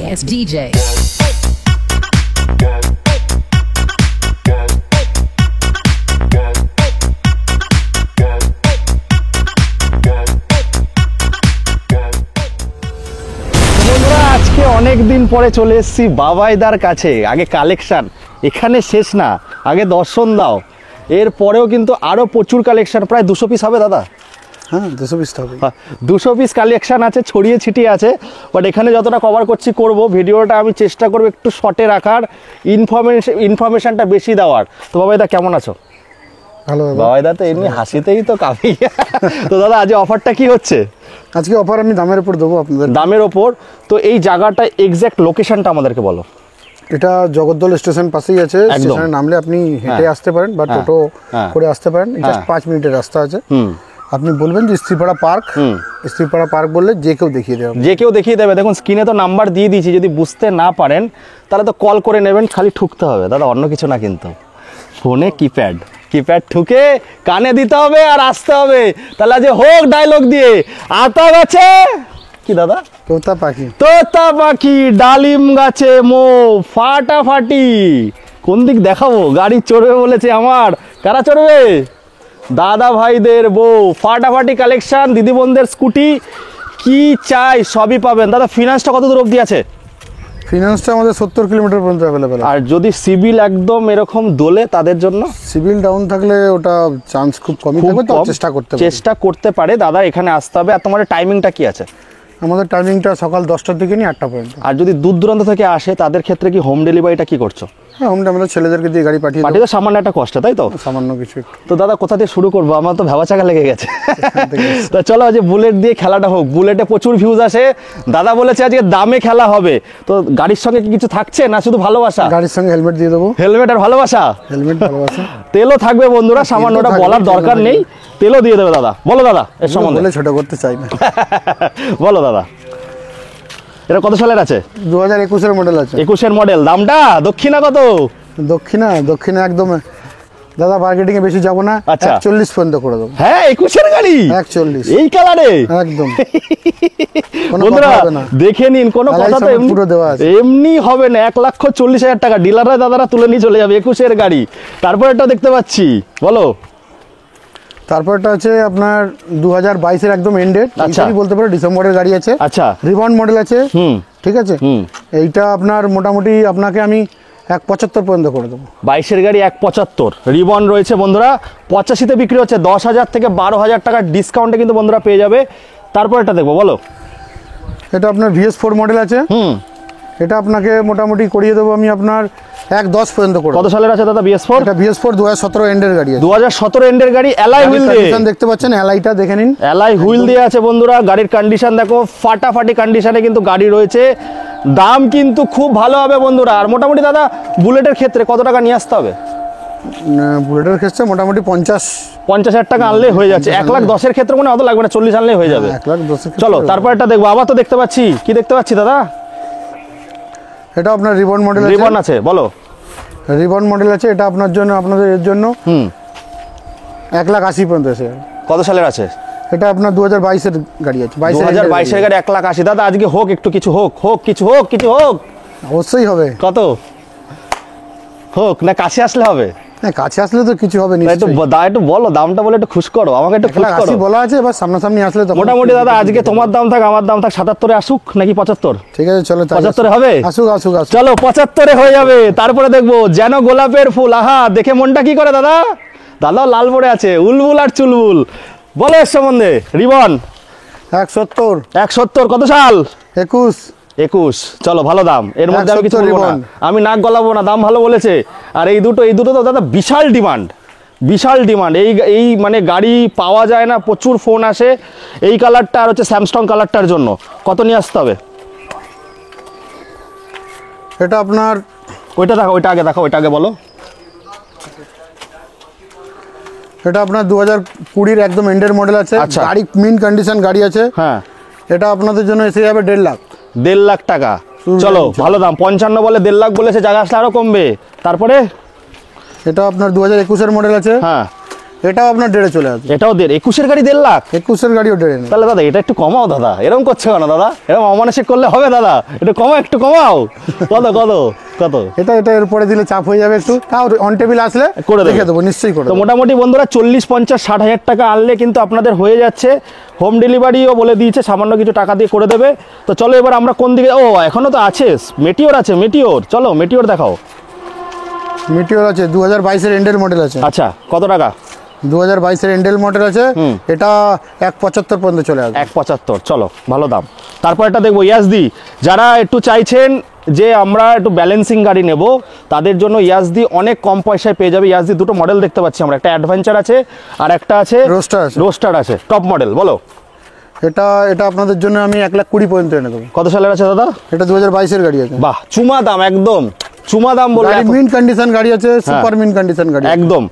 dance DJ. আজকে অনেক দিন পরে চলে এসেছি বাবাইদার কাছে। আগে কালেকশন এখানে শেষ না, আগে দর্শন দাও। এর পরেও কিন্তু আরো প্রচুর কালেকশন, প্রায় 200 পিস হবে দাদা। হ্যাঁ 200 পিস হবে, 200 পিস কালেকশন আছে, ছড়িয়ে ছিটিয়ে আছে। বাট এখানে যতটা কভার করছি করব, ভিডিওটা আমি চেষ্টা করব একটু শর্টে রাখার, ইনফরমেশনটা বেশি দেওয়ার। তো বাবাইদা কেমন আছো? ভালো বাবাইদা তো এমনি হাসিতেই তো কাফি। তো দাদা আজ অফারটা কি হচ্ছে? আজকে অফার আমি দামের উপর দেবো আপনাদের। দামের ওপর? তো এই জায়গাটা এক্স্যাক্ট লোকেশনটা আমাদেরকে বলো। এটা জগদ্দল স্টেশন পাশেই আছে। স্টেশনে নামলে আপনি হেঁটে আসতে পারেন বা টোটো করে আসতে পারেন, জাস্ট 5 মিনিটের রাস্তা আছে। আপনি বলবেন যে স্ত্রীপাড়া পার্ক, স্ত্রীপাড়া পার্ক বললে যে কেউ দেখিয়ে দেবে, যে কেউ দেখিয়ে দেবে। দেখুন স্ক্রিনে তো নাম্বার দিয়ে দিয়েছি, যদি বুঝতে না পারেন তাহলে তো কল করে নেবেন, খালি ঠুকতে হবে দাদা, অন্য কিছু না। কিন্তু ফোনে কিপ্যাড ঠুকে কানে দিতে হবে আর আসতে হবে। তাহলে যে হোক ডায়লগ দিয়ে, আতা গাছে কি দাদা? তোতা পাখি ডালিম গাছে মো ফাটাফাটি। কোন দিক দেখাবো? গাড়ি চড়বে বলেছে আমার। কারা চড়বে? দাদা ভাইদের বউ। ফাটাফাটি কালেকশন, দিদি বোনদের স্কুটি, কি চাই সবই পাবেন। দাদা ফিনান্সটা কত দূর অবধি আছে? ফিনান্সটা আমাদের 70 কিলোমিটার পর্যন্ত অ্যাভেলেবেল। আর যদি সিভিল একদম এরকম দোলে তাদের জন্য? সিভিল ডাউন থাকলে ওটা চান্স খুব কমই থাকবে, তো চেষ্টা করতে পারে। দাদা এখানে আসতে হবে। আর তোমাদের টাইমিংটা কি আছে? আমাদের টাইমিংটা সকাল 10টা থেকে নিয়ে 8টা পর্যন্ত। আর যদি দূর দূরান্ত থেকে আসে তাদের ক্ষেত্রে কি হোম ডেলিভারিটা কি করছো? হ্যাঁ, হোম ডেলিভারি ছেলেদেরকে দিয়ে গাড়ি পাঠিয়ে তো সামান্য একটা কষ্ট, তাই তো? সামান্য কিছু। তো দাদা কোথা দিয়ে শুরু করবো? আমার তো ভেবা চাকা লেগে গেছে। তো চলো আজ বুলেট দিয়ে খেলাটা হোক। বুলেটে প্রচুর ভিউজ আসে। দাদা বলেছে আজকে দামে খেলা হবে। তো গাড়ির সঙ্গে কি কিছু থাকছে না শুধু ভালোবাসা? গাড়ির সঙ্গে হেলমেট দিয়ে দেবো। হেলমেট আর ভালোবাসা? হেলমেট ভালোবাসা। তেলও থাকবে বন্ধুরা, সামান্যটা বলার দরকার নেই, তেলও দিয়ে দেবে দাদা। বলো দাদা এর সম্বন্ধে। বলে ছোট করতে চাই না। বলো দাদা এটা কত সালের আছে? 2021 মডেল আছে। 21 মডেল। দামটা দক্ষিণা কত? দক্ষিণা একদম দাদা মার্কেটিং এ বেশি যাবো না, 41 পর্যন্ত করে দেবো। হ্যাঁ 21 গাড়ি 41 এই কালারে একদম। বন্ধুরা দেখে নিন, কোনো কথা তো এমনি হবে না। 1,40,000 টাকা ডিলাররা দাদারা তুলে নিয়ে চলে যাবে। 21 গাড়ি। তারপর এটা দেখতে পাচ্ছি, বলো। তারপরটা আছে আপনার 2022 একদম এন্ডেড, বলতে পারো ডিসেম্বরের গাড়ি আছে। আচ্ছা, রিবন মডেল আছে। ঠিক আছে, এইটা আপনার মোটামুটি আপনাকে আমি 175 পর্যন্ত করে দেবো। 22 গাড়ি 175। রিবন রয়েছে বন্ধুরা, 85-তে বিক্রি হচ্ছে। 10,000 থেকে 12,000 টাকার ডিসকাউন্টে কিন্তু বন্ধুরা পেয়ে যাবে। তারপর এটা দেখবো, বলো। এটা আপনার VS4 মডেল আছে। এটা আপনাকে মোটামুটি করিয়ে দেবো আমি আপনার 110 পর্যন্ত করে। কত সালের আছে দাদা VS4? এটা VS4 2017 এন্ডের গাড়ি আছে। 2017 এন্ডের গাড়ি, অ্যালয় হুইল দিয়ে। দেখতে পাচ্ছেন অ্যালাইটা দেখে নিন, অ্যালয় হুইল দিয়ে আছে বন্ধুরা। গাড়ির কন্ডিশন দেখো, ফাটাফাটি কন্ডিশনে কিন্তু গাড়ি রয়েছে। দাম কিন্তু খুব ভালো হবে বন্ধুরা। আর মোটামুটি দাদা বুলেটের ক্ষেত্রে কত টাকা নিয়ে আসতে হবে? বুলেটের ক্ষেত্রে মোটামুটি 50,000 টাকা আনলে হয়ে যাচ্ছে। 1,10,000 ক্ষেত্রে মনে অত লাগবে না, 40 আনলেই হয়ে যাবে। 1,10,000। চলো তারপর এটা দেখবো। আবার তো দেখতে পাচ্ছি, কি দেখতে পাচ্ছি দাদা? এটা আপনার রিবন মডেল। রিবন আছে, বলো। রিবন মডেল আছে। এটা আপনার জন্য, আপনাদের এর জন্য 1,80,000 পর্যন্ত আছে। কত সালের আছে? এটা আপনার 2022 গাড়ি আছে। 2022 গাড়ি 1,80,000। দাদা আজকে হোক, একটু কিছু হোক, কিছু হোক। অবশ্যই হবে। কত হোক না? কাছে আসলে হবে? হ্যাঁ, কাছে আসলে তো কিছু হবে। একটু বলো, দামটা বলে একটু খুশ করো আমাকে, একটু খুশ করো। বলা আছে, এবার সামনাসামনি আসলে তো মোটামুটি দাদা আজকে তোমার দাম থাক আমার দাম থাক 77-এ আসুক নাকি 75? ঠিক আছে চলো 75-এ হবে। আসুক। চলো 75-এ হয়ে যাবে। তারপরে দেখবো যেন গোলাপের ফুল। আহা, দেখে মনটা কি করে দাদা। দাদা লাল পড়ে আছে, উলবুল আর চুলবুল। বলো এর সম্বন্ধে। রিবন 170। কত সাল? 21। চলো ভালো দাম, এর মধ্যে আমি কিছু বলবো না, আমি নাক গলাবো না, দাম ভালো বলেছে। আর এই দুটো তো দাদা বিশাল ডিমান্ড। এই মানে গাড়ি পাওয়া যায় না, প্রচুর ফোন আসে এই কালারটা আর হচ্ছে স্যামসাং কালারটার জন্য। কত নিয়ে আসতে হবে? এটা আপনার ওইটা দেখো, ওইটা আগে বলো। এটা আপনার 2020 একদম এন্ডের মডেল আছে। গাড়ি মিন কন্ডিশন গাড়ি আছে। হ্যাঁ, এটা আপনাদের জন্য এসে যাবে 1.5 লাখ টাকা। চলো ভালো দাম। 55 বলে 1.5 লাখ বলেছে, জায়গা আসলে আরো কমবে। তারপরে এটা আপনার 2021 মডেল আছে। হ্যাঁ, এটাও আপনার 1.5 চলে আসবে। এটাও 1.5, 21-এর গাড়ি 1.5 লাখ, 21-এর গাড়িও 1.5 নেই। তাহলে দাদা এটা একটু কমাও দাদা, এরকম করছো কেন দাদা, এরকম অমানসিক করলে হবে দাদা, এটা কমাও, একটু কমাও। কত কত কত? এটা এরপরে দিলে চাপ হয়ে যাবে একটু, তাও অন টেবিল আসলে করে দেখে দেবো, নিশ্চয়ই করে তো দেবো। মোটামুটি বন্ধুরা 40, 50, 60 হাজার টাকা আনলে কিন্তু আপনাদের হয়ে যাচ্ছে। হোম ডেলিভারিও বলে দিয়েছে, সামান্য কিছু টাকা দিয়ে করে দেবে। তো চলো এবার আমরা কোন দিকে, ও এখনো তো আছে মেটিওর, আছে মেটিওর, চলো মেটিওর দেখাও। মিটিওর আছে 2022-এর এন্ডেল মডেল আছে। আচ্ছা কত টাকা? 2022-এর এন্ডেল মডেল আছে, এটা 1.75 পর্যন্ত চলে আসবে। 1.75, চলো ভালো দাম। তারপর এটা দেখবো ইয়াজদি, যারা একটু চাইছেন যে আমরা একটু ব্যালেন্সিং গাড়ি নেব, তাদের জন্য ইয়াজদি অনেক কম পয়সায় পেয়ে যাবে। ইয়াজদি দুটো মডেল দেখতে পাচ্ছি আমরা, একটা অ্যাডভেঞ্চার আছে আর একটা আছে রোস্টার আছে, টপ মডেল। বলো এটা আপনাদের জন্য আমি 1,20,000 পর্যন্ত এনে দেবো। কত সালের আছে দাদা? এটা 2022-এর গাড়ি আছে। বাহ, চুমা দাম, একদম চুমা দাম বলে, মিন কন্ডিশন গাড়ি আছে, সুপার মিন কন্ডিশন গাড়ি একদম।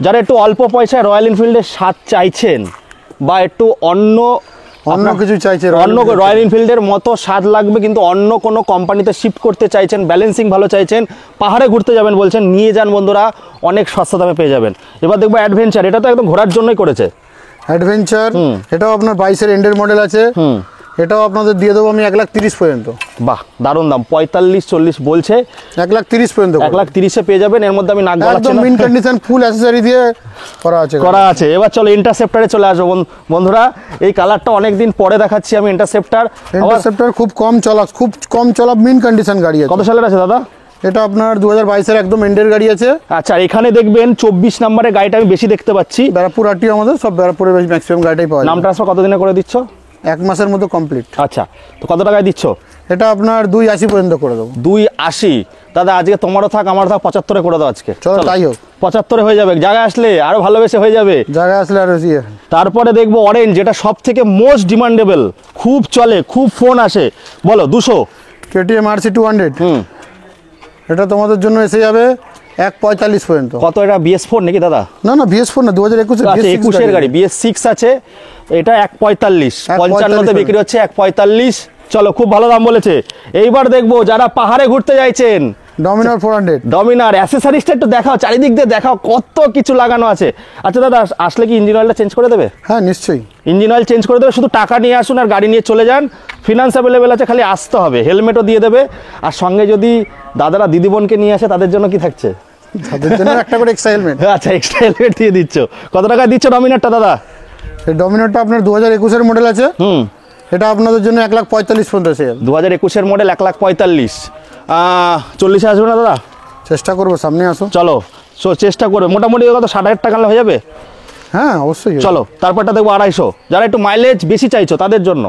যারা একটু অল্প পয়সায় রয়্যাল এনফিল্ডের স্বাদ চাইছেন বা একটু অন্য কিছু চাইছে, অন্য রয়্যাল এনফিল্ডের মতো স্বাদ লাগবে কিন্তু অন্য কোনো কোম্পানিতে শিফট করতে চাইছেন, ব্যালেন্সিং ভালো চাইছেন, পাহাড়ে ঘুরতে যাবেন বলছেন, নিয়ে যান বন্ধুরা, অনেক সস্তা দামে পেয়ে যাবেন। এবার দেখবো অ্যাডভেঞ্চার, এটা তো একদম ঘোরার জন্যই করেছে। অ্যাডভেঞ্চার এটাও আপনার 22-এর এন্ডের মডেল আছে, এটাও আপনাদের দিয়ে দেবো আমি 1,30,000 পর্যন্ত। বাহ, দারুণ দাম, 45-40 বলছে, 1,30,000 পর্যন্ত, 1,30,000-এ পেয়ে যাবেন। এর মধ্যে আমি নাক গলাচ্ছি না, মিন কন্ডিশন ফুল অ্যাকসেসরি দিয়ে করা আছে। এবার চলো ইন্টারসেপ্টারে চলে আসবো বন্ধুরা, এই কালারটা অনেকদিন পরে দেখাচ্ছি আমি। ইন্টারসেপ্টার খুব কম চলা মিন কন্ডিশন গাড়ি আছে। কত সালের আছে দাদা? এটা আপনার 2022-এর একদম এন্ডের গাড়ি আছে। আচ্ছা, এখানে দেখবেন 24 নম্বরের গাড়িটা আমি বেশি দেখতে পাচ্ছি। ব্যারাকপুর আরটিও, আমাদের সব ব্যারাকপুরে বেশি ম্যাক্সিমাম গাড়িটাই পাওয়া যায়। নাম ট্রান্সফার কতদিনে করে দিচ্ছ? 1 মাসের মতো কমপ্লিট। আচ্ছা, তো কত টাকায় দিচ্ছ? এটা আপনার 280 পর্যন্ত করে দেবো। 280 দাদা, আজকে তোমারও থাক আমারও থাক, 75-এ করে দাও আজকে। চলো তাই হোক, 75-এ হয়ে যাবে, জায়গায় আসলে আরো ভালোবেসে হয়ে যাবে, জায়গায় আসলে আরো। তারপরে দেখবো অরেঞ্জ, যেটা সব থেকে মোস্ট ডিমান্ডেবল, খুব চলে, খুব ফোন আসে। বলো 200 KTM RC 200, এটা তোমাদের জন্য এসে যাবে 145 পর্যন্ত। কত? এটা BS4 নাকি দাদা? না BS4 না, 2021-এর গাড়ি, BS6 আছে, এটা 145, 55-তে বিক্রি হচ্ছে 145। চলো, খুব ভালো দাম বলেছে। এইবার দেখবো যারা পাহাড়ে ঘুরতে যাইছেন, ডমিনার 400, ডমিনার অ্যাসেসরিজটা একটু দেখাও, চারিদিক দিয়ে দেখাও, কত কিছু লাগানো আছে। আচ্ছা দাদা, আসলে কি ইঞ্জিন অয়েলটা চেঞ্জ করে দেবে? হ্যাঁ নিশ্চয়ই, ইঞ্জিন অয়েল চেঞ্জ করে দেবে, শুধু টাকা নিয়ে আসুন আর গাড়ি নিয়ে চলে যান। ফিনান্স অ্যাভেলেবেল আছে, খালি আসতে হবে, হেলমেটও দিয়ে দেবে। আর সঙ্গে যদি দাদারা দিদিবোনকে নিয়ে আসে, তাদের জন্য কি থাকছে? তাদের জন্য একটা করে এক্সট্রা হেলমেট। আচ্ছা, এক্সট্রা হেলমেট দিয়ে দিচ্ছ। কত টাকা দিচ্ছ ডমিনারটা দাদা? এই ডমিনারটা আপনার 2021-এর মডেল আছে, এটা আপনাদের জন্য 1,45,000 পর্যন্ত এসে যাবে। 2021-এর মডেল 1,45,000, 40-এ আসবে না দাদা? চেষ্টা করবো, সামনে আসো। চলো চেষ্টা করবে, মোটামুটি কত 60,000 টাকা হয়ে যাবে? হ্যাঁ অবশ্যই। চলো তারপরটা দেখবো 250, যারা একটু মাইলেজ বেশি চাইছো তাদের জন্য।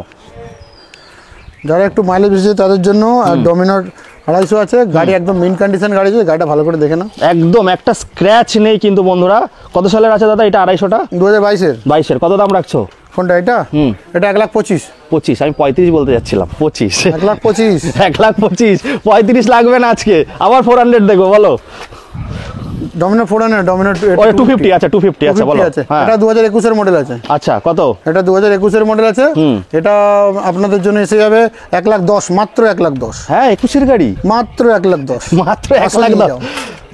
যারা একটু মাইলেজ বেশি তাদের জন্য। আর ডমিনার 250 আছে, গাড়ি একদম মিন কন্ডিশন গাড়ি আছে, গাড়িটা ভালো করে দেখে নাও, একদম একটা স্ক্র্যাচ নেই কিন্তু বন্ধুরা। কত সালের আছে দাদা এটা? 250টা 2022-এর। 22-এর কত দাম রাখছো ফোনটা? এটা 1,25,000। আমি 35 বলতে যাচ্ছিলাম, 25। 1,25,000। 1,25,000, 35 লাগবে না আজকে, আবার 400 দেখবো। বলো ডমিনার 400, ডমিনার 250 আছে, 250 আছে, বলো। এটা 2021-এর মডেল আছে। আচ্ছা, কত? এটা 2021-এর মডেল আছে, এটা আপনাদের জন্য এসে যাবে 1,10,000, মাত্র 1,10,000। হ্যাঁ, 21-এর গাড়ি, মাত্র 1,10,000, মাত্র 1,10,000।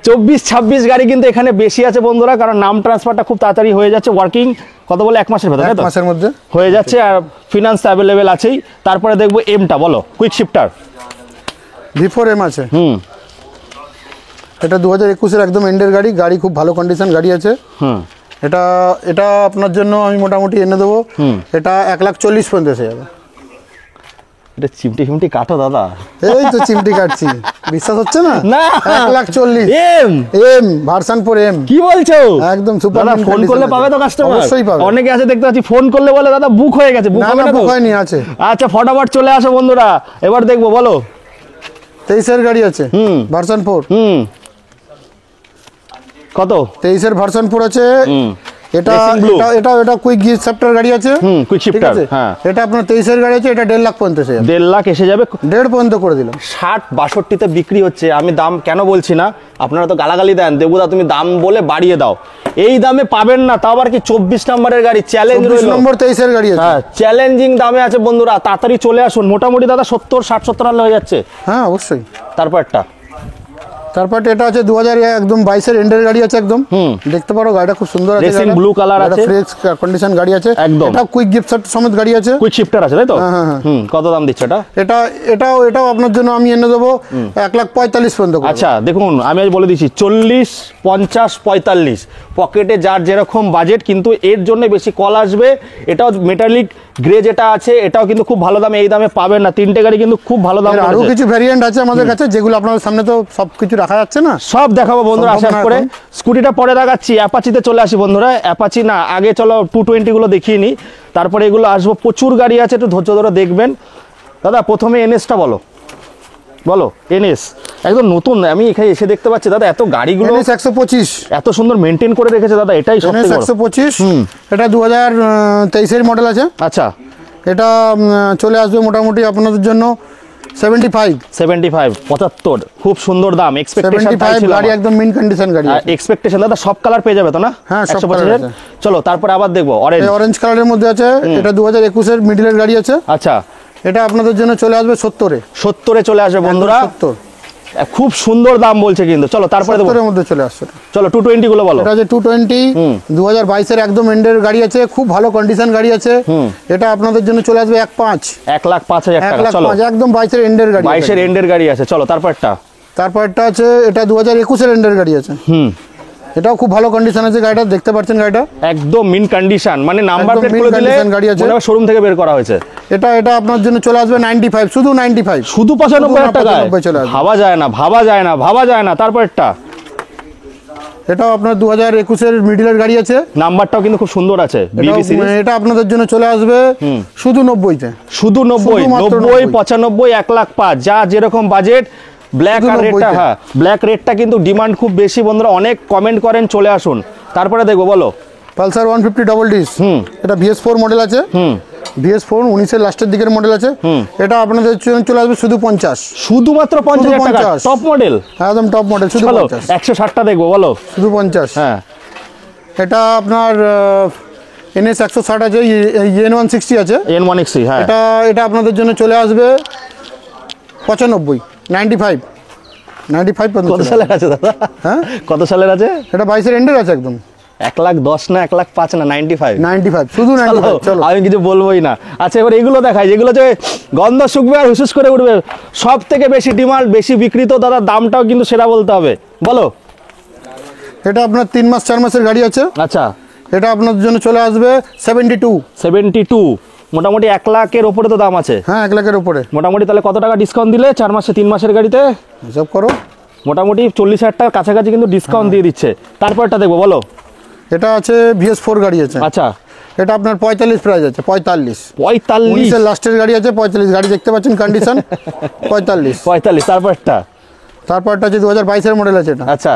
24-26 গাড়ি কিন্তু এখানে বেশি আছে বন্ধুরা, কারণ নাম ট্রান্সফারটা খুব তাড়াতাড়ি হয়ে যাচ্ছে। ওয়ার্কিং কত বলে? 1 মাসের ভেতরে, 1 মাসের মধ্যে হয়ে যাচ্ছে, আর ফিনান্স অ্যাভেলেবেল আছেই। তারপরে দেখবো এমটা, বলো কুইক শিফটার V4M আছে। এটা 2021-এর একদম এন্ডের গাড়ি, গাড়ি খুব ভালো কন্ডিশন গাড়ি আছে। এটা আপনার জন্য আমি মোটামুটি এনে দেবো, এটা 1,40,000 পর্যন্ত এসে যাবে। এটা চিমটি ফিমটি কাটো দাদা? এই তো চিমটি কাটছি, বিশ্বাস হচ্ছে না? না, 1,40,000 এম ভার্সন 4M। কি বলছো? একদম সুপার। দাদা ফোন করলে পাবে তো কাস্টমার? অবশ্যই পাবে। অনেকে আছে দেখতে পাচ্ছি, ফোন করলে বলে দাদা বুক হয়ে গেছে। বুক হবে না? বুক হয়নি, আছে। আচ্ছা, ফটাফট চলে আসো বন্ধুরা, এবার দেখবো। বলো 23-এর গাড়ি আছে, ভার্সন 4। কত? 23-এর ভার্সন 4 আছে। এটা কুইক শিফটার গাড়ি আছে, কুইক শিফটার। হ্যাঁ, এটা আপনার 23-এর গাড়ি আছে, এটা 1,50,000 পর্যন্ত এসে যাবে। 1,50,000 এসে যাবে, 1,5 পর্যন্ত করে দিলাম। 60-62-তে বিক্রি হচ্ছে। আমি দাম কেন বলছি না, আপনারা তো গালাগালি দেন, দেবুদা তুমি দাম বলে বাড়িয়ে দাও। এই দামে পাবেন না, তাও আবার কি 24 নম্বরের গাড়ি, চ্যালেঞ্জ রইল। 24 নম্বর 23-এর গাড়ি আছে। হ্যাঁ, চ্যালেঞ্জিং দামে আছে বন্ধুরা, তাড়াতাড়ি চলে আসুন। মোটামুটি দাদা 60-70 হয়ে যাচ্ছে। হ্যাঁ অবশ্যই। তারপর একটা তারপর এটা আছে 2000 একদম 22 এর এন্ডের গাড়ি আছে একদম। দেখতে পারো গাড়িটা খুব সুন্দর আছে, রেসিং ব্লু কালার আছে, ফ্রেশ কন্ডিশন গাড়ি আছে একদম। এটা কুইক গিফট সমেত গাড়ি আছে, কুইক শিফটার আছে তাই তো? কত দাম দিচ্ছে এটা? এটাও আপনার জন্য আমি এনে দেবো 1,45,000 পর্যন্ত। আচ্ছা দেখুন, আমি আজ বলে দিচ্ছি 40, 50, 45 পকেটে যার যেরকম বাজেট, কিন্তু এর জন্য বেশি কল আসবে। এটাও মেটালিক গ্রে যেটা আছে, এটাও কিন্তু খুব ভালো দামে, এই দামে পাবেন না। তিনটে গাড়ি কিন্তু খুব ভালো দাম। আরো কিছু ভ্যারিয়েন্ট আছে আমাদের কাছে, যেগুলো আপনাদের সামনে তো সবকিছু রাখা যাচ্ছে না, সব দেখাবো বন্ধুরা আশা করে। স্কুটিটা পরে দেখাচ্ছি, অ্যাপাচিতে চলে আসি বন্ধুরা। অ্যাপাচি না, আগে চলো 220 গুলো দেখিয়ে নিই, তারপরে এগুলো আসবো। প্রচুর গাড়ি আছে, একটু ধৈর্য ধরে দেখবেন। দাদা প্রথমে এনএসটা বলো, এনএস একদম নতুন, আমি এখানে এসে দেখতে পাচ্ছি দাদা এত গাড়িগুলো। এনএস 125 এত সুন্দর মেনটেন করে রেখেছে দাদা, এটাই সবথেকে বড়। 125 এটা 2023 এর মডেল আছে। আচ্ছা, এটা চলে আসবে মোটামুটি আপনাদের জন্য 75 খুব সুন্দর দাম। এক্সপেকটেশন গাড়ি একদম মিন কন্ডিশন গাড়ি। এক্সপেকটেশন দাদা সব কালার পেয়ে যাবে তো না? হ্যাঁ, সব 125 কালার আছে। চলো তারপরে আবার দেখবো অরেঞ্জ কালারের মধ্যে আছে, এটা 2021 এর মিডলের গাড়ি আছে। আচ্ছা, এটা আপনাদের জন্য চলে আসবে 70 চলে আসবে বন্ধুরা। 70 খুব সুন্দর দাম বলছে কিন্তু। চলো তারপরে দেবো, 70 এর মধ্যে চলে আসছে। চলো 220 গুলো বলো। এটা আছে 220 2022 এর একদম এন্ডের গাড়ি আছে, খুব ভালো কন্ডিশন গাড়ি আছে। এটা আপনাদের জন্য চলে আসবে 1,05,000 টাকা। চলো, 1,05,000 একদম 22 এর এন্ডের গাড়ি। 22 এর এন্ডের গাড়ি আছে। চলো তারপরটা আছে, এটা 2021 এর এন্ডের গাড়ি আছে। এটাও খুব ভালো কন্ডিশন আছে গাড়িটা, দেখতে পাচ্ছেন গাড়িটা একদম মিন কন্ডিশন, মানে নাম্বার প্লেট খুলে দিলে গাড়ি আছে, শোরুম থেকে বের করা হয়েছে। এটা আপনার জন্য চলে আসবে 95, শুধু 95, শুধু 95,000 টাকা। ভাবা যায় না। তারপরটা এটাও আপনার 2021 এর মিডলের গাড়ি আছে, নাম্বারটাও কিন্তু খুব সুন্দর আছে, বিবি সিরিজ। এটা আপনাদের জন্য চলে আসবে শুধু 90 তে, শুধু 90, 95, 1,05,000 যা যেরকম বাজেট। ব্ল্যাক আর রেডটা, হ্যাঁ ব্ল্যাক রেডটা কিন্তু ডিমান্ড খুব বেশি বন্ধুরা, অনেক কমেন্ট করেন, চলে আসুন। তারপরে দেখবো বলো পালসার 150 ডাবল ডিস। এটা VS4 মডেল আছে। VS4 19 এর লাস্টের দিকের মডেল আছে। এটা আপনাদের জন্য চলে আসবে শুধু 50, শুধুমাত্র 50,000 টাকা। টপ মডেল, একদম টপ মডেল, শুধু 50। 160টা দেখবো বলো, শুধু 50। হ্যাঁ, এটা আপনার NS 160 আছে, N160 আছে, N160। হ্যাঁ, এটা আপনাদের জন্য চলে আসবে 95, 95 কত সালের আছে দাদা? হ্যাঁ, কত সালের আছে? এটা 22 এর এন্ডের আছে একদম। 1,10,000 না 1,05,000 না 95 শুধু 95। চলো, আমি কিছু বলবোই না। আচ্ছা, এবার এগুলো দেখাই, যেগুলো যে গন্ধ শুকবে আর হুসুস করে উঠবে, সব থেকে বেশি ডিমান্ড, বেশি বিক্রিত দাদা, দামটাও কিন্তু সেটা বলতে হবে, বলো। এটা আপনার 3 মাস 4 মাসের গাড়ি আছে। আচ্ছা, এটা আপনাদের জন্য চলে আসবে 72, মোটামুটি 1,00,000-এর উপরে তো দাম আছে। হ্যাঁ, 1,00,000-এর উপরে। মোটামুটি তাহলে কত টাকা ডিসকাউন্ট দিলে 4 মাসে 3 মাসের গাড়িতে? হিসাব করো, মোটামুটি 40,000 টাকার কাছাকাছি কিন্তু ডিসকাউন্ট দিয়ে দিচ্ছে। তারপরটা দেখবো বলো। এটা আছে VS4 গাড়ি আছে। আচ্ছা, এটা আপনার 45 প্রাইস আছে। 45 19 এর লাস্টের গাড়ি আছে। 45 গাড়ি দেখতে পাচ্ছেন কন্ডিশন 45। তারপরটা আছে 2022 এর মডেল আছে। এটা আচ্ছা,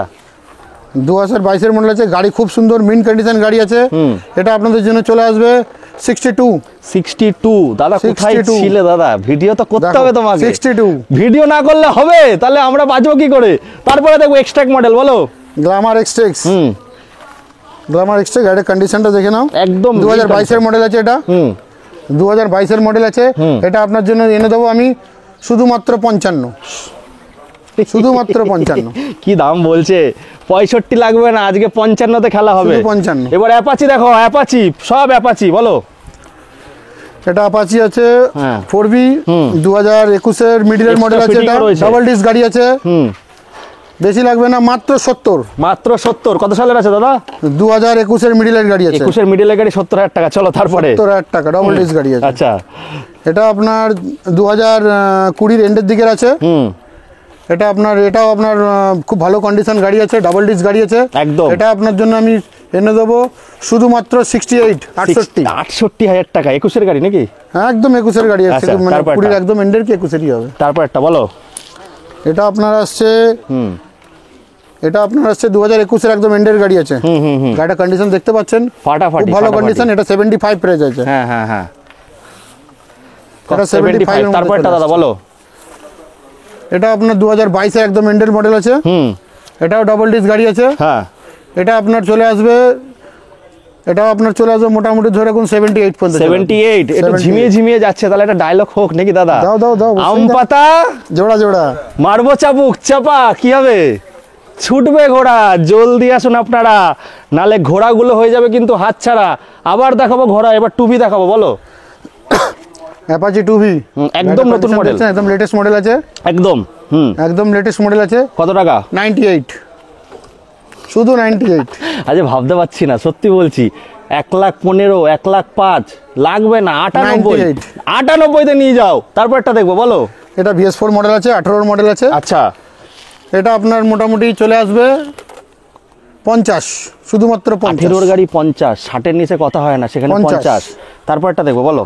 2022 এর মডেল আছে, গাড়ি খুব সুন্দর মিন কন্ডিশন গাড়ি আছে। এটা আপনাদের জন্য চলে আসবে 62। দাদা কোথায় ছিলে দাদা? ভিডিও তো করতে হবে তোমাকে। 62 ভিডিও না করলে হবে? তাহলে আমরা বাজবো কি করে? তারপরে দেখবো এক্সট্রাক মডেল বলো। গ্ল্যামার এক্সটেক্স। গাড়ির কন্ডিশনটা দেখে নাও, একদম 2022 এর মডেল আছে। এটা 2022 এর মডেল আছে। এটা আপনার জন্য এনে দেবো আমি শুধুমাত্র 55। কি দাম বলছে? 65 লাগবে না, আজকে 55-তে খেলা হবে। 55। এবার অ্যাপাচি দেখো, সব অ্যাপাচি বলো। এটা অ্যাপাচি আছে 4B 2021 এর মিডলের মডেল আছে। এটা ডাবল ডিস্ক গাড়ি আছে। বেশি লাগবে না, মাত্র 70। কত সালের আছে দাদা? 2021 এর মিডলের গাড়ি আছে। 21 এর মিডলের গাড়ি 70,000 টাকা। চলো তারপরে 70,000 টাকা ডাবল ডিস্ক গাড়ি আছে। আচ্ছা, এটা আপনার 2020 এর এন্ডের দিকের আছে। এটাও আপনার খুব ভালো কন্ডিশন গাড়ি আছে, ডাবল ডিস্ক গাড়ি আছে একদম। এটা আপনার জন্য আমি এনে দেবো শুধুমাত্র 68,000 টাকা। 21 এর গাড়ি নাকি? হ্যাঁ, একদম 21 এর গাড়ি আছে, মানে 20 একদম এন্ডের কি 21 হবে। তারপর একটা বলো। এটা আপনার আসছে 2021 এর একদম এন্ডের গাড়ি আছে। গাড়িটা কন্ডিশন দেখতে পাচ্ছেন, ফাটাফাটি, ভালো কন্ডিশন। এটা 75 প্রাইস আছে। হ্যাঁ। এটা 75। তারপর একটা দাদা বলো। এটা আপনার 2022 এর একদম এন্ডের মডেল আছে। এটাও ডাবল ডিস্ক গাড়ি আছে। হ্যাঁ, এটা আপনার চলে আসবে এটাও আপনার চলে আসবে মোটামুটি ধরে রাখুন 78 পর্যন্ত। 78 একটু ঝিমিয়ে ঝিমিয়ে যাচ্ছে, তাহলে একটা ডায়লগ হোক নাকি দাদা? দাও দাও দাও, আম পাতা জোড়া জোড়া মারবো চাবুক চাপা, কি হবে? ছুটবে ঘোড়া, জলদি আসুন আপনারা, নালে ঘোড়াগুলো হয়ে যাবে কিন্তু হাতছাড়া। আবার দেখাবো ঘোড়া, এবার টুবি দেখাবো, বলো। অ্যাপাচি 2V একদম নতুন মডেল, একদম লেটেস্ট মডেল আছে, একদম একদম লেটেস্ট মডেল আছে। কত টাকা? 98, শুধু 98। আজ ভাবতে পারছি না, সত্যি বলছি। 1,15,000, 1,05,000 লাগবে না, 98তে নিয়ে যাও। তারপরটা দেখবো, বলো। এটা VS4 মডেল আছে, 18 মডেল আছে। আচ্ছা, এটা আপনার মোটামুটি চলে আসবে 50, শুধুমাত্র 50। 18 গাড়ি 50, 60-এর নিচে কথা হয় না, সেখানে 50। তারপরটা দেখবো, বলো।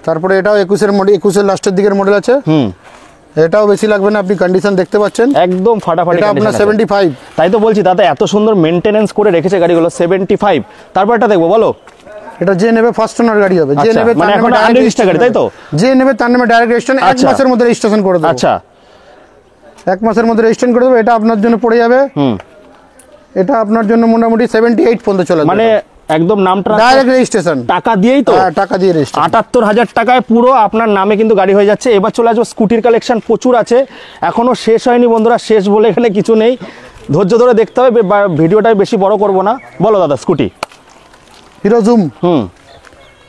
তারপরে এটাও 21-এর মডেল, 21-এর লাস্টের দিকের মডেল আছে। এটাও বেশি লাগবে না, আপনি কন্ডিশন দেখতে পাচ্ছেন, একদম ফাটাফাটি। এটা আপনার 75। তাই তো বলছি দাদা, এত সুন্দর মেইনটেনেন্স করে রেখেছে গাড়িগুলো। 75। তারপরটা দেখবো, বলো। এটা যে নেবে ফার্স্ট ওনার গাড়ি হবে, যে নেবে মানে এখন আনরেজিস্টার্ড গাড়ি, তাই তো? যে নেবে তার নামে ডাইরেক্ট রেজিস্ট্রেশন, 1 মাসের মধ্যে রেজিস্ট্রেশন করে দেবো। আচ্ছা, 1 মাসের মধ্যে রেজিস্ট্রেশন করে দেবো। এটা আপনার জন্য পড়ে যাবে, এটা আপনার জন্য মোটামুটি 78 পর্যন্ত চলে যাবে। মানে একদম নামটা ডাইরেক্ট রেজিস্ট্রেশন, টাকা দিয়েই তো? হ্যাঁ, টাকা দিয়ে রেজিস্ট্রেশন। 78,000 টাকায় পুরো আপনার নামে কিন্তু গাড়ি হয়ে যাচ্ছে। এবার চলে আসবো, স্কুটির কালেকশন প্রচুর আছে, এখনো শেষ হয়নি বন্ধুরা। শেষ বলে এখানে কিছু নেই, ধৈর্য ধরে দেখতে হবে, ভিডিওটা বেশি বড় করব না। বলো দাদা, scooty. Hero zoom,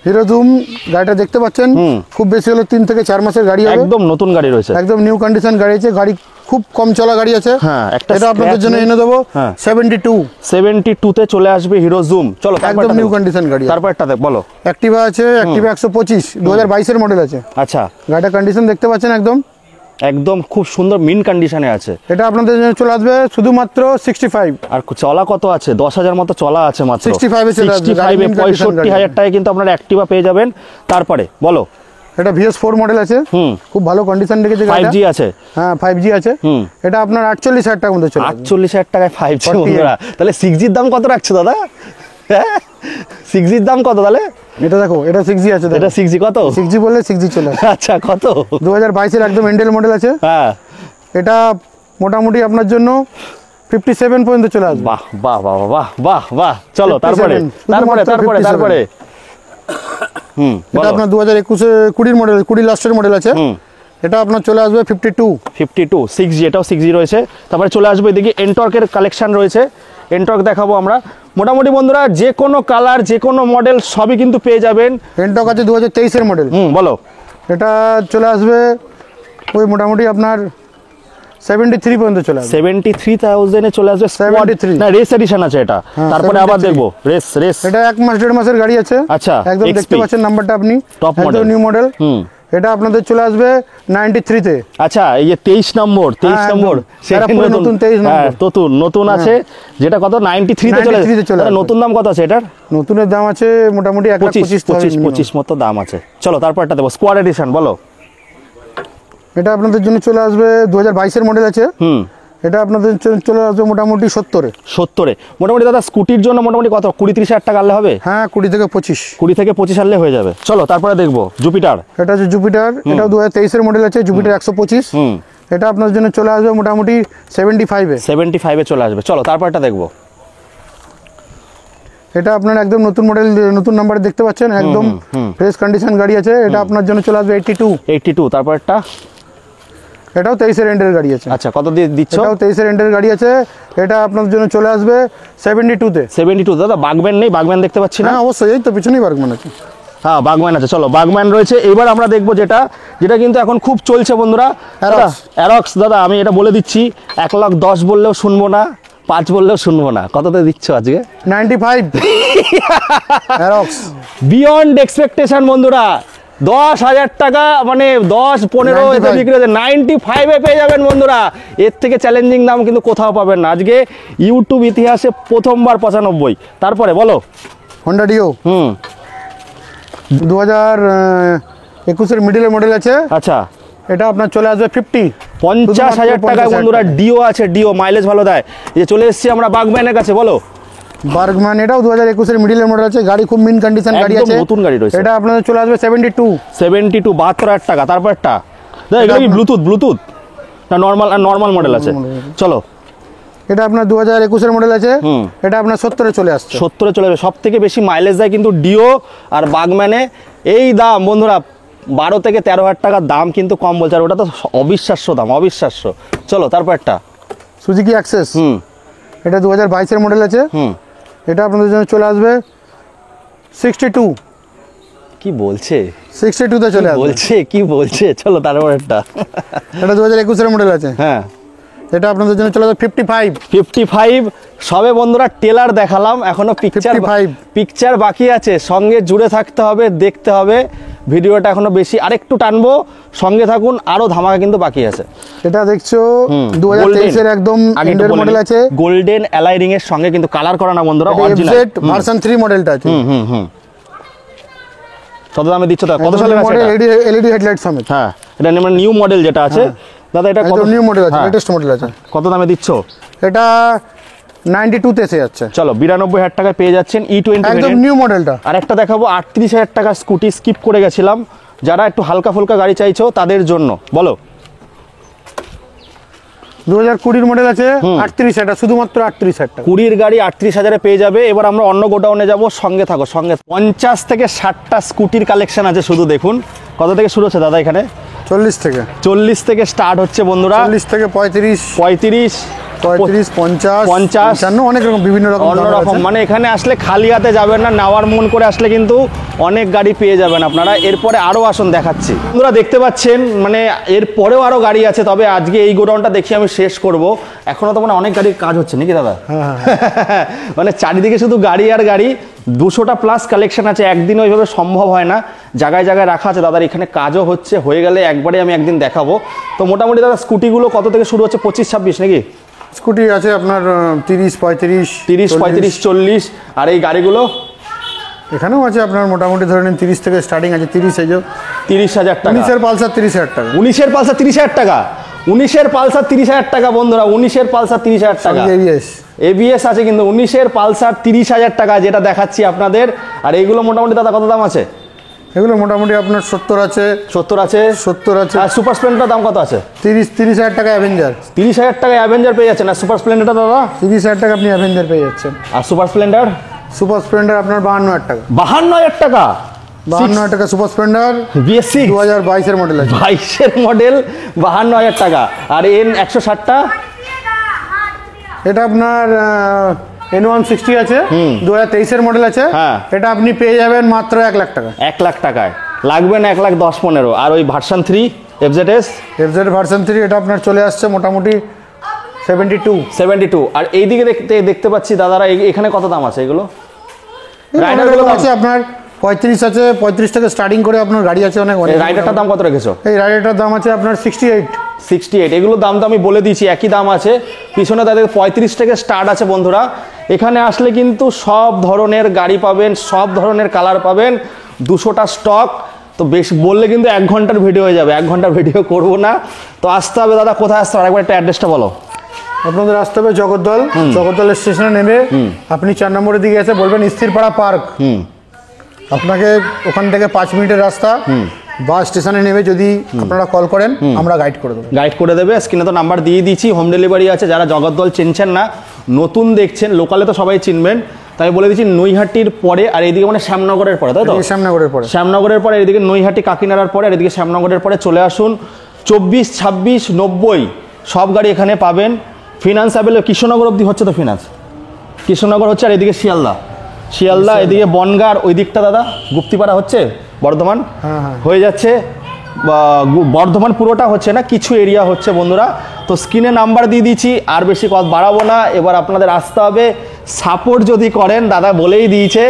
hero zoom গাড়িটা দেখতে পাচ্ছেন, খুব বেশি হলে 3 থেকে 4 মাসের গাড়ি হবে। একদম নতুন গাড়ি রয়েছে, একদম নিউ কন্ডিশন গাড়ি আছে, গাড়ি খুব কম চলা গাড়ি আছে। হ্যাঁ, এটা আপনাদের জন্য এনে দেবো 72-তে চলে আসবে হিরো জুম। চলো, একদম নিউ কন্ডিশন গাড়ি। তারপরটা দেখ, বলো। অ্যাক্টিভা আছে, অ্যাক্টিভা 125, 2022-এর মডেল আছে। আচ্ছা, গাড়িটা কন্ডিশন দেখতে পাচ্ছেন, একদম একদম খুব সুন্দর মিন কন্ডিশনে আছে। এটা আপনাদের জন্য চলে আসবে শুধুমাত্র 65। আর চলা কত আছে? 10,000 মতো চলা আছে মাত্র। 65-এ চলে আসবে, 65,000 টাকায় কিন্তু আপনারা অ্যাক্টিভা পেয়ে যাবেন। তারপরে বলো। এটা VS4 মডেল আছে, খুব ভালো কন্ডিশন রেখেছে। 5G আছে? হ্যাঁ, 5G আছে। এটা আপনার 48,000 টাকার মধ্যে চলে আসবে। 48,000 টাকায় 5G বন্ধুরা। তাহলে 6Gর দাম কত রাখছো দাদা? 6Gর দাম কত তাহলে? এটা দেখো, এটা 6G আছে। এটা 6G কত? 6G বললে 6G চলে আসবে। আচ্ছা, কত? 2022-এর একদম এন্ডেল মডেল আছে। হ্যাঁ, এটা মোটামুটি আপনার জন্য 57 পর্যন্ত চলে আসবে। বাহ বাহ বাহ বাহ বাহ বাহ। চলো, তারপরে তারপরে তারপরে তারপরে এটা আপনার 2020-20 মডেল, 20 লাস্টের মডেল আছে। এটা আপনার চলে আসবে 52 6G, এটাও 6G রয়েছে। তারপরে চলে আসবে এদিকে এনটর্কের কালেকশন রয়েছে, এনটর্ক দেখাবো আমরা। মোটামুটি বন্ধুরা, যে কোনো কালার, যে কোনো মডেল সবই কিন্তু পেয়ে যাবেন। এনটর্ক আছে 2023-এর মডেল। বলো। এটা চলে আসবে ওই মোটামুটি আপনার 73 পর্যন্ত চলে আসবে। 73,000-এ চলে আসবে। 73 না, রেস এডিশন আছে এটা। তারপরে আবার দেখবো রেস। এটা 1 মাস 1.5 মাসের গাড়ি আছে। আচ্ছা, একদম দেখতে পাচ্ছেন নাম্বারটা আপনি, টপ মডেল, নিউ মডেল। এটা আপনাদের চলে আসবে 93-তে। আচ্ছা, এই যে 23 নম্বর নতুন 23 নম্বর নতুন আছে, যেটা কত 93-তে চলে আসবে। নতুন দাম কত আছে এটার? নতুনের দাম আছে মোটামুটি 25 মতো দাম আছে। চলো, তারপরটা দেবো স্কোয়াড এডিশন, বলো। এটা আপনাদের জন্য চলে আসবে 2022-এর মডেল আছে। এটা আপনাদের চলে আসবে মোটামুটি 70-এ। মোটামুটি দাদা, স্কুটির জন্য মোটামুটি কত? 20-30,000 টাকা আনলে হবে? হ্যাঁ, 20 থেকে 25 আনলে হয়ে যাবে। চলো, তারপরে দেখবো জুপিটার। এটা হচ্ছে জুপিটার, এটাও 2023-এর মডেল আছে, জুপিটার 125। এটা আপনার জন্য চলে আসবে মোটামুটি 75-এ চলে আসবে। চলো, তারপরটা দেখবো। এটা আপনার একদম নতুন মডেল, নতুন নাম্বার দেখতে পাচ্ছেন, একদম ফ্রেশ কন্ডিশন গাড়ি আছে। এটা আপনার জন্য চলে আসবে 82। তারপরটা এটাও 23-এর এন্ডের গাড়ি আছে। আচ্ছা, কত দিয়ে দিচ্ছ? এটাও 23-এর এন্ডের গাড়ি আছে। এটা আপনার জন্য চলে আসবে 72-তে। 72 দাদা, বাগম্যান নেই? বাগম্যান দেখতে পাচ্ছি না। হ্যাঁ, অবশ্যই, এই তো পিছনেই বাগম্যান আছে। হ্যাঁ, বাগম্যান আছে। চলো, বাগম্যান রয়েছে। এবার আমরা দেখবো যেটা কিন্তু এখন খুব চলছে বন্ধুরা, অ্যারক্স। দাদা, আমি এটা বলে দিচ্ছি, 1,10,000 বললেও শুনবো না, 5 বললেও শুনবো না। কততে দিচ্ছ আজকে? 95 অ্যারক্স, বিয়ন্ড এক্সপেকটেশন বন্ধুরা। 10,000 টাকা, মানে 10-15 এতে বিক্রি হচ্ছে, 95-এ পেয়ে যাবেন বন্ধুরা। এর থেকে চ্যালেঞ্জিং দাম কিন্তু কোথাও পাবেন না। আজকে ইউটিউব ইতিহাসে প্রথমবার 95। তারপরে বলো। হোন্ডা ডিও 2021-এর মিডলের মডেল আছে। আচ্ছা, এটা আপনার চলে আসবে 50,000 টাকায় বন্ধুরা। ডিও আছে, ডিও মাইলেজ ভালো দেয়। এই যে চলে এসেছি আমরা বাগম্যানের কাছে, বলো। বার্গম্যান, এটাও 2021-এর মিডলের মডেল আছে, গাড়ি খুব মিন কন্ডিশন গাড়ি আছে, নতুন গাড়ি রয়েছে। এটা আপনাদের চলে আসবে 72 72,000 টাকা। তারপরটা এটা কি ব্লুটুথ না নরমাল মডেল আছে? চলো, এটা আপনার 2021-এর মডেল আছে, এটা আপনার 70-এ চলে আসছে। 70-এ চলে যাবে। সব থেকে বেশি মাইলেজ দেয় কিন্তু ডিও আর বাগম্যানে। এই দাম বন্ধুরা 12 থেকে 13 হাজার টাকার দাম কিন্তু কম বলছে, আর ওটা তো অবিশ্বাস্য দাম, অবিশ্বাস্য। চলো তারপর একটা সুজুকি অ্যাক্সেস, এটা 2022-এর মডেল আছে, এটা আপনাদের জন্য চলে আসবে 62। কি বলছে? 62-তে চলে আসবে। বলছে কি বলছে? চলো তারপর একটা এটা 2021-এর মডেল আছে, হ্যাঁ, এটা আপনাদের জন্য চলে আসবে 55। 55 সবে বন্ধুরা টেলার দেখালাম, এখনো পিকচার বাকি আছে। সঙ্গে জুড়ে থাকতে হবে, দেখতে হবে ভিডিওটা এখনো বেশি, আরেকটু টানবো, সঙ্গে থাকুন, আরো ধামাকা কিন্তু বাকি আছে। এটা দেখছো 2023-এর একদম এন্ডের মডেল আছে, গোল্ডেন অ্যালাই রিং এর সঙ্গে কিন্তু কালার করা না বন্ধুরা, অরিজিনাল ভার্সন 3 মডেলটা আছে। কত দামে দিচ্ছ? কত সালের আছে মডেল? এলইডি হেডলাইট সমেত। হ্যাঁ, এটা মানে নিউ মডেল যেটা আছে দাদা, এটা কত? নিউ মডেল আছে, লেটেস্ট মডেল আছে। কত দামে দিচ্ছ? এটা 92-তে এসে যাচ্ছে। চলো 92,000 টাকায় পেয়ে যাচ্ছেন E20 একদম নিউ মডেলটা। আর একটা দেখাবো 38,000 টাকা স্কুটি, স্কিপ করে গেছিলাম, যারা একটু হালকা ফুলকা গাড়ি চাইছো তাদের জন্য। বলো 2020-এর মডেল আছে 38, এটা শুধুমাত্র 38,000 টাকা। 20-এর গাড়ি 38,000-এ পেয়ে যাবে। এবার আমরা অন্য গোডাউনে যাব, সঙ্গে থাকো, সঙ্গে। 50 থেকে 60টা স্কুটির কালেকশন আছে, শুধু দেখুন। কত থেকে শুরু হচ্ছে দাদা এখানে? 40 থেকে। 40 থেকে স্টার্ট হচ্ছে বন্ধুরা, 40 থেকে 35, 35, 50, 55, অনেক রকম, বিভিন্ন রকম, মানে এখানে আসলে খালি হাতে যাবেন না, নেওয়ার মন করে আসলে কিন্তু অনেক গাড়ি পেয়ে যাবেন আপনারা। এরপরে আরো আসুন দেখাচ্ছি বন্ধুরা, দেখতে পাচ্ছেন মানে এরপরেও আরো গাড়ি আছে, তবে আজকে এই গোডাউনটা দেখি আমি শেষ করব। এখনো তো মানে অনেক গাড়ির কাজ হচ্ছে নাকি দাদা? মানে চারিদিকে শুধু গাড়ি আর গাড়ি, 200টা প্লাস কালেকশন আছে, একদিন ওইভাবে সম্ভব হয় না, জায়গায় জায়গায় রাখা আছে দাদার। এখানে কাজও হচ্ছে, হয়ে গেলে একবারে আমি একদিন দেখাবো। তো মোটামুটি দাদা স্কুটিগুলো কত থেকে শুরু হচ্ছে? 25, 26 নাকি? স্কুটি আছে আপনার 30, 35, 40। আর এই গাড়িগুলো এখানেও আছে আপনার মোটামুটি ধরে নিন 30 থেকে স্টার্টিং আছে। 30,000 টাকা। 19-এর পালসার 30,000 টাকা। 19-এর পালসার 30,000 টাকা। 19-এর পালসার 30,000 টাকা বন্ধুরা, 19-এর পালসার 30,000 টাকা। এবিএস আছে কিন্তু। 19-এর পালসার 30,000 টাকা যেটা দেখাচ্ছি আপনাদের। আর এইগুলো মোটামুটি দাদা কত দাম আছে? এগুলো মোটামুটি আপনার 70 আছে। 70 আছে। আর সুপার স্প্লেন্ডার দাম কত আছে? 30,000 টাকা অ্যাভেঞ্জার। 30,000 টাকা অ্যাভেঞ্জার পেয়ে যাচ্ছেন। আর সুপার স্প্লেন্ডারটা দাদা 30,000 টাকা আপনি অ্যাভেঞ্জার পেয়ে যাচ্ছেন। আর সুপার স্প্লেন্ডার? সুপার স্প্লেন্ডার আপনার 52,000 টাকা। 52,000 টাকা। 52,000 টাকা সুপার স্প্লেন্ডার, BS6 2022-এর মডেল আছে। 22-এর মডেল, 52,000 টাকা। আর N160টা? এটা আপনার N160 আছে, 2023-এর মডেল আছে। এটা আপনি পেয়ে যাবেন মাত্র 1 লাখ টাকা। 1 লাখ টাকায় লাগবে না, 1,10,15,000। আর ওই ভার্সন 3 FZ ভার্সন 3, এটা আপনার চলে আসছে মোটামুটি 72। আর এইদিকে দেখতে পাচ্ছি দাদারা, এখানে কত দাম আছে এগুলো? রাইডারগুলো আছে আপনার 35 আছে, 35 থেকে স্টার্টিং করে আপনার গাড়ি আছে অনেক। রাইডারটার দাম কত রেখেছো? এই রাইডারটার দাম আছে আপনার 68। এগুলো দাম তো আমি বলে দিয়েছি, একই দাম আছে। পিছনে তাদের 35 থেকে স্টার্ট আছে বন্ধুরা। এখানে আসলে কিন্তু সব ধরনের গাড়ি পাবেন, সব ধরনের কালার পাবেন, 200টা স্টক। তো বেশ বললে কিন্তু 1 ঘন্টার ভিডিও হয়ে যাবে, 1 ঘন্টার ভিডিও করবো না। তো আসতে হবে দাদা, কোথায় আসতে হবে আরেকবার একটা অ্যাড্রেসটা বলো। আপনাদের আসতে হবে জগদ্দল স্টেশনে নেমে আপনি 4 নম্বরের দিকে এসে বলবেন স্থিরপাড়া পার্ক। আপনাকে ওখান থেকে 5 মিনিটের রাস্তা। বাস স্টেশনে নেমে যদি আপনারা কল করেন, আমরা গাইড করে দেবে। স্ক্রিনে তো নাম্বার দিয়ে দিয়েছি, হোম ডেলিভারি আছে। যারা জগদ্দল চিনছেন না, নতুন দেখছেন, লোকালে তো সবাই চিনবেন, তাই বলে দিচ্ছি নৈহাটির পরে, আর এইদিকে মানে শ্যামনগরের পরে, তাই তো? শ্যামনগরের পরে, এদিকে নৈহাটি কাকিনাড়ার পরে, আর এদিকে শ্যামনগরের পরে চলে আসুন। 24, 26, 90 সব গাড়ি এখানে পাবেন। Finance available. কৃষ্ণনগর অবধি হচ্ছে তো ফিনান্স? কৃষ্ণনগর হচ্ছে। আর এদিকে শিয়ালদা, এদিকে বনগাঁ, ওই দিকটা দাদা গুপ্তিপাড়া হচ্ছে, বর্ধমান হয়ে যাচ্ছে। বর্ধমান পুরোটা হচ্ছে না, কিছু এরিয়া হচ্ছে বন্ধুরা। তো স্ক্রিনে নাম্বার দিয়ে দিচ্ছি, আর বেশি কথা বাড়াবো না। এবার আপনাদের আসতে হবে, সাপোর্ট যদি করেন, দাদা বলেই দিয়েছে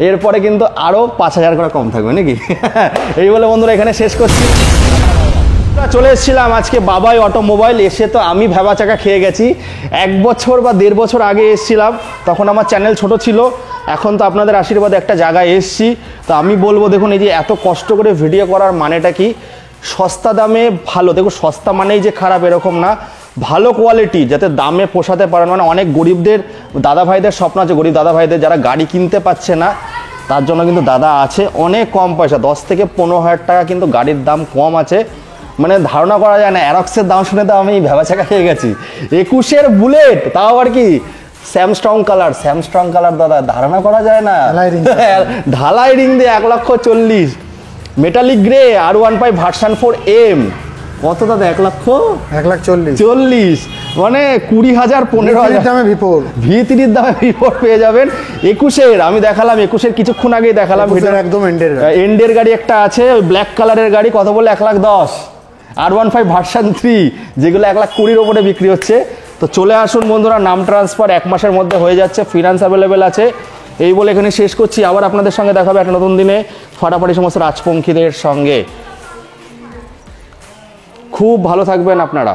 এরপরে কিন্তু আরও 5,000 করে কম থাকবে নাকি। এই বলে বন্ধুরা এখানে শেষ করছি। চলে এসেছিলাম আজকে বাবাই অটোমোবাইল। এসে তো আমি ভেবা চাকা খেয়ে গেছি। 1 বছর বা 1.5 বছর আগে এসেছিলাম, তখন আমার চ্যানেল ছোট ছিল। এখন তো আপনাদের আশীর্বাদে একটা জায়গায় এসেছি। তো আমি বলবো, দেখুন এই যে এত কষ্ট করে ভিডিও করার মানেটা কি, সস্তা দামে ভালো। দেখুন সস্তা মানেই যে খারাপ এরকম না, ভালো কোয়ালিটি যাতে দামে পোষাতে পারেন। মানে অনেক গরিবদের দাদা ভাইদের স্বপ্ন আছে, গরিব দাদা ভাইদের যারা গাড়ি কিনতে পারছে না, তার জন্য কিন্তু দাদা আছে। অনেক কম পয়সা, 10 থেকে 15,000 টাকা কিন্তু গাড়ির দাম কম আছে। মানে ধারণা করা যায় না। অ্যারক্সের দাম শুনে তো আমি ভেবাচাকা খেয়ে গেছি। 21-এর বুলেট, তাও আবার কি স্যামস্ট্রং কালার দাদা, ধারণা করা যায় না। ঢালাই রিং দিয়ে 1,40,000। Metallic grey R15 version 4M, কত দাদা? 1,40,000, মানে 20,000 15,000 দামে ভিপোর, V3 দামে ভিপোর পেয়ে যাবেন। 21-এর আমি দেখালাম, 21-এর কিছুক্ষণ আগেই দেখালাম, একদম এন্ডের গাড়ি একটা আছে ওই ব্ল্যাক কালারের গাড়ি, কত বলে? 1,10,000। R15 ভার্সন 3, যেগুলো 1,20,000 ওপরে বিক্রি হচ্ছে। তো চলে আসুন বন্ধুরা, নাম ট্রান্সফার 1 মাসের মধ্যে হয়ে যাচ্ছে, ফিনান্স অ্যাভেলেবেল আছে। এই বলে এখানে শেষ করছি, আবার আপনাদের সঙ্গে দেখা হবে একটা নতুন দিনে ফাটাফাটি সমস্ত রাজপঙ্খীদের সঙ্গে। খুব ভালো থাকবেন আপনারা।